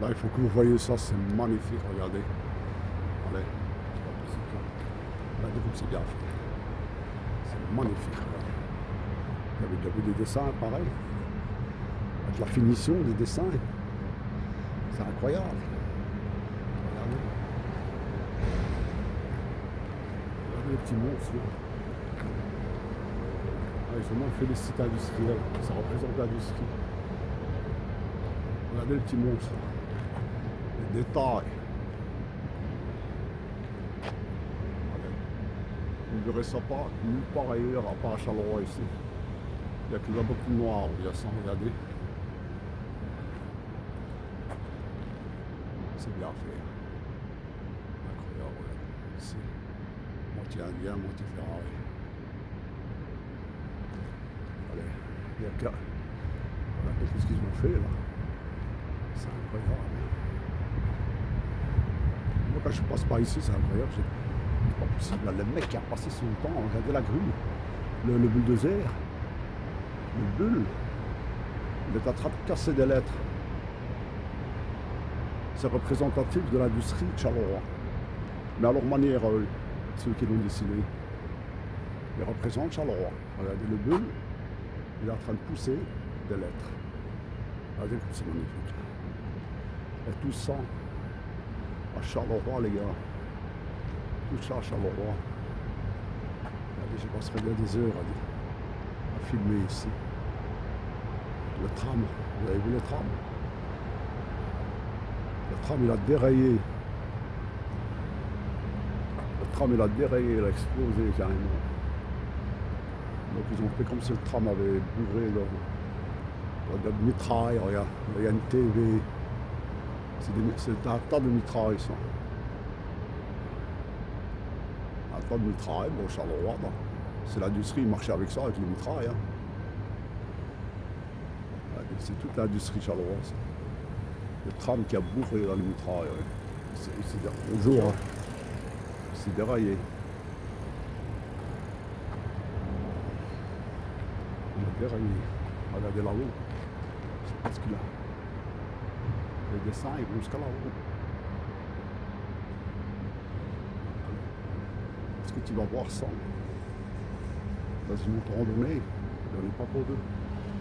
Là, il faut que vous voyez ça, c'est magnifique, regardez. Allez, c'est pas possible. Regardez comme c'est bien fait. C'est magnifique, regardez. Vous avez déjà vu des dessins pareils? Avec la finition des dessins. C'est incroyable. Regardez. Regardez les petits monstres. Ah, ils ont fait les sites industriels. Ça représente l'industrie. Regardez le petit monstre. Les détails. Vous ne verrez ça pas nulle part ailleurs, à part à Charleroi ici. Il n'y a que là beaucoup de noir, il y a ça, regardez. C'est bien fait. Incroyable, regardez. Ici. Moitié indien, moitié Ferrari. Allez, il y a qu'à. Regardez tout ce qu'ils ont fait là. C'est incroyable. Moi quand je passe par ici, c'est incroyable. C'est pas possible. Là, le mec qui a passé son temps, regardez la grue, le bulldozer, le bulle, il est en train de casser des lettres. C'est représentatif de l'industrie de Charleroi. Mais à leur manière, ceux qui l'ont dessiné, ils représentent Charleroi. Regardez le bulle, il est en train de pousser des lettres. Regardez comme c'est magnifique. Et tout ça à Charleroi, les gars. Tout ça à Charleroi. Regardez, je passerai bien des heures à filmer ici. Le tram, vous avez vu le tram? Le tram, il a dérayé. Le tram, il a dérayé, il a explosé carrément. Donc ils ont fait comme si le tram avait bourré de mitraille. Regarde, il y a une TV. C'est un tas de mitraille, ça. Un tas de mitraille, bon, Charleroi, bah. C'est l'industrie, ils marchaient avec ça, avec les mitrailles. Hein. C'est toute l'industrie charleroi. Le tram qui a bourré dans les mitrailles. Ouais. Bonjour, hein. C'est déraillé. Il a déraillé. Regardez là-haut. Je sais pas ce qu'il a. Les dessins, ils vont jusqu'à là-haut. Est-ce que tu vas voir ça dans une autre randonnée? Il n'y en a pas pour deux.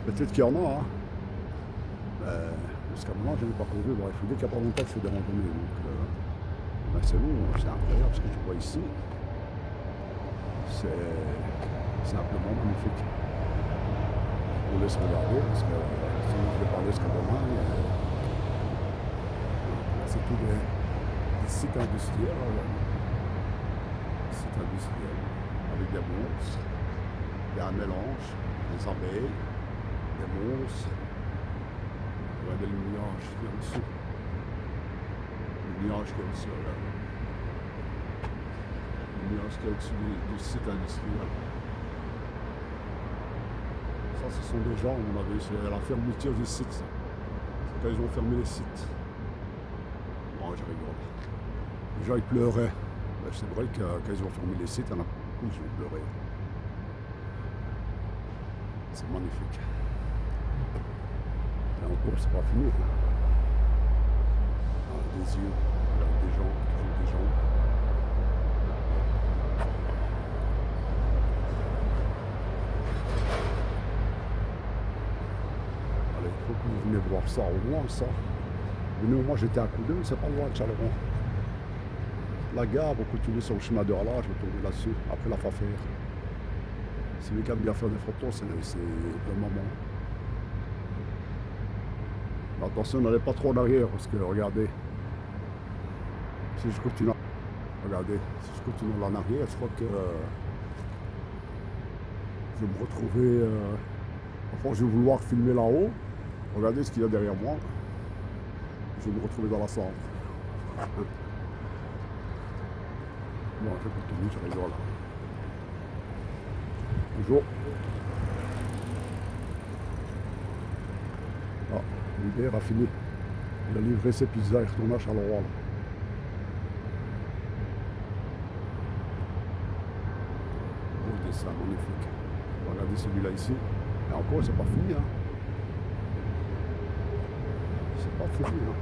Peut-être qu'il y en a, hein. Jusqu'à maintenant, je n'ai pas trouvé. Bon, il faut dire qu'il n'y a pas longtemps que je fais des randonnées. Donc, ben c'est bon, c'est incroyable ce que tu vois ici. C'est simplement magnifique. Je vous laisse regarder parce que sinon je vais parler jusqu'à demain. C'est tous des sites industriels. Des sites industriels avec des monstres. Il y a un mélange, des abeilles, des monstres. Regardez le nuage qui est en dessous. Le nuage qui est au-dessus, regardez. Le nuage qui est au-dessus du site industriel. Ça, ce sont des gens, on avait c'est la fermeture des sites. C'est quand ils ont fermé les sites. Bon, je rigole. Les gens, ils pleuraient. Ben, c'est vrai que quand ils ont fermé les sites, il y en a beaucoup qui ont pleuré. C'est magnifique. Et encore, c'est pas fini. Ah, des yeux, des gens, toujours des gens. Allez, il faut que vous venez voir ça, au moins ça. Venez, moi j'étais à Coudeux, c'est pas loin de Charleroi. La gare, vous continuez sur le chemin de là, je vais tomber là-dessus, après la Fafère. Si les gars aiment bien faire des photos, c'est le moment. Mais attention, n'allez pas trop en arrière, parce que regardez, si je continue, regardez, si je continue en arrière, je crois que je vais me retrouver, enfin je vais vouloir filmer là-haut, regardez ce qu'il y a derrière moi, je vais me retrouver dans la centre. Bon, je continue, je rigole. Bonjour. Ah, l'hiver a fini. Il a livré ses pizzas, il est retourné à Charleroi. Là. Beau dessin, magnifique. Regardez celui-là ici. Et encore, c'est pas fini. Hein. C'est pas fini. Hein.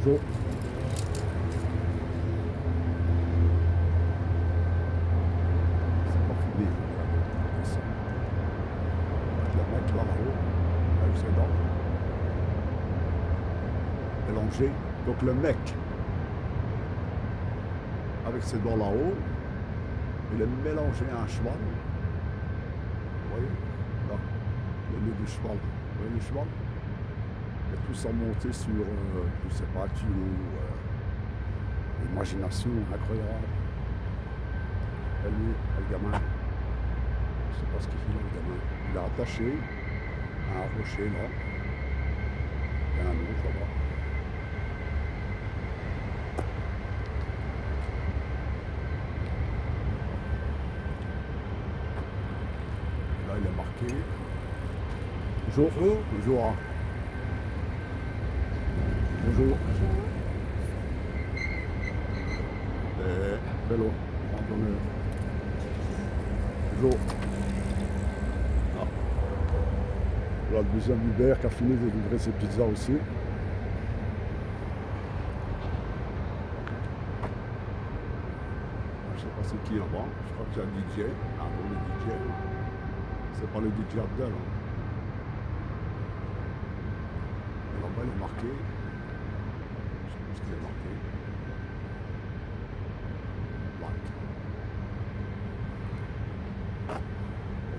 Bonjour. C'est pas fini. Ça. Le mec là-haut, avec ses dents, mélangé. Donc le mec, avec ses dents là-haut, il est mélangé à un cheval. Vous voyez, là, le nez du cheval. Vous voyez le cheval? Et tout ça monté sur, je sais pas, imagination incroyable. Et lui, le gamin, je sais pas ce qu'il fait là, le gamin. Il est attaché à un rocher là. Il y a un autre là-bas. Là, il est marqué. Bonjour. Bonjour. Bonjour. Vélo, randonneur. Bonjour. Ah. Voilà le deuxième Uber qui a fini de livrer ses pizzas aussi. Je sais pas c'est qui là-bas. Je crois que c'est un DJ. Ah bon, le DJ. C'est pas le DJ Abdel. Hein. Et là-bas, il est marqué. Je sais pas ce qu'il est marqué.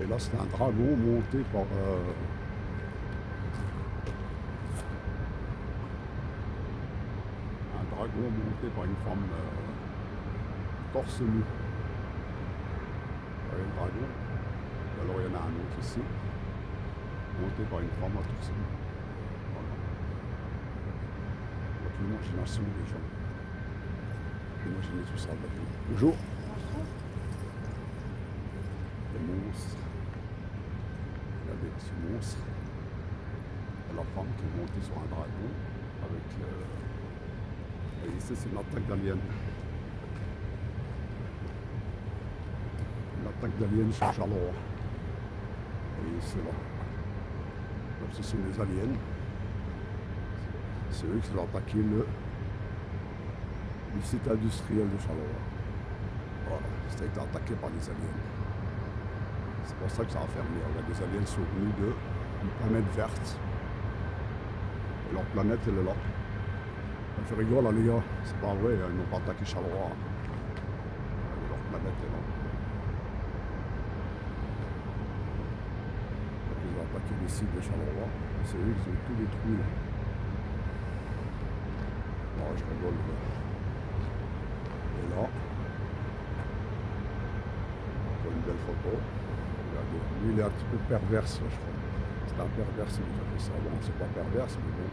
Et là, c'est un dragon monté par une femme torse nu. Vous voyez le dragon? Et alors, il y en a un autre ici, monté par une femme à torse nu. Voilà. Donc, l'imagination des gens. Imaginez tout ça maintenant. Bonjour. Des monstres. Il y a des petits monstres. Et la femme qui est montée sur un dragon avec et ici c'est une attaque d'aliens. Une attaque d'aliens sur Charleroi. Et c'est là. Donc ce sont les aliens. C'est eux qui ont attaqué le site industriel de Charleroi. Voilà, c'était été attaqué par des aliens. C'est pour ça que ça a fermé. Regarde, les aliens sont venus d'une planète verte. Et leur planète, elle est là. Je rigole, les gars, c'est pas vrai, ils n'ont pas attaqué Charleroi. Leur planète est là. Donc, ils ont attaqué le site de Charleroi. C'est eux qui ont tout détruit là. Bon, je rigole, les gars. Et là, encore une belle photo. Regardez, lui il est un petit peu perverse là, je crois. C'est un perverse, il a fait ça. Bon, c'est pas perverse, mais bon.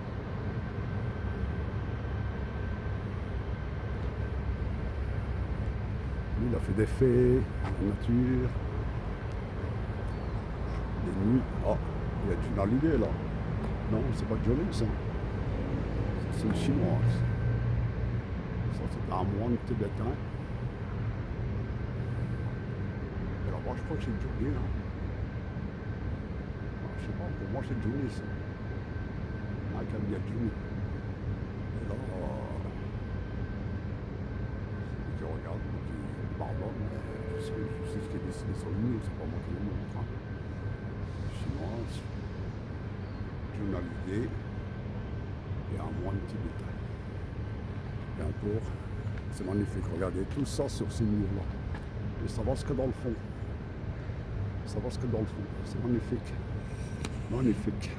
Lui, il a fait des fées, la nature, des nuits. Ah, il y a Johnny Hallyday là. Non, c'est pas Johnny ça. C'est une chinoise. Ça, c'est un moine tibétain. Et là-bas, je crois que c'est Johnny là. Ah, je sais pas, pour moi c'est Johnny ça. Michael y a Johnny. Et là, celui qui regarde, pardon, je sais ce qui est dessiné sur le mur, c'est pas moi qui le montre. Hein. Chinoise, Johnny Hallyday et un moine tibétain. Et encore, c'est magnifique, regardez tout ça sur ces murs-là. Et ça va jusque dans le fond. Ça va jusque dans le fond, c'est magnifique. Magnifique.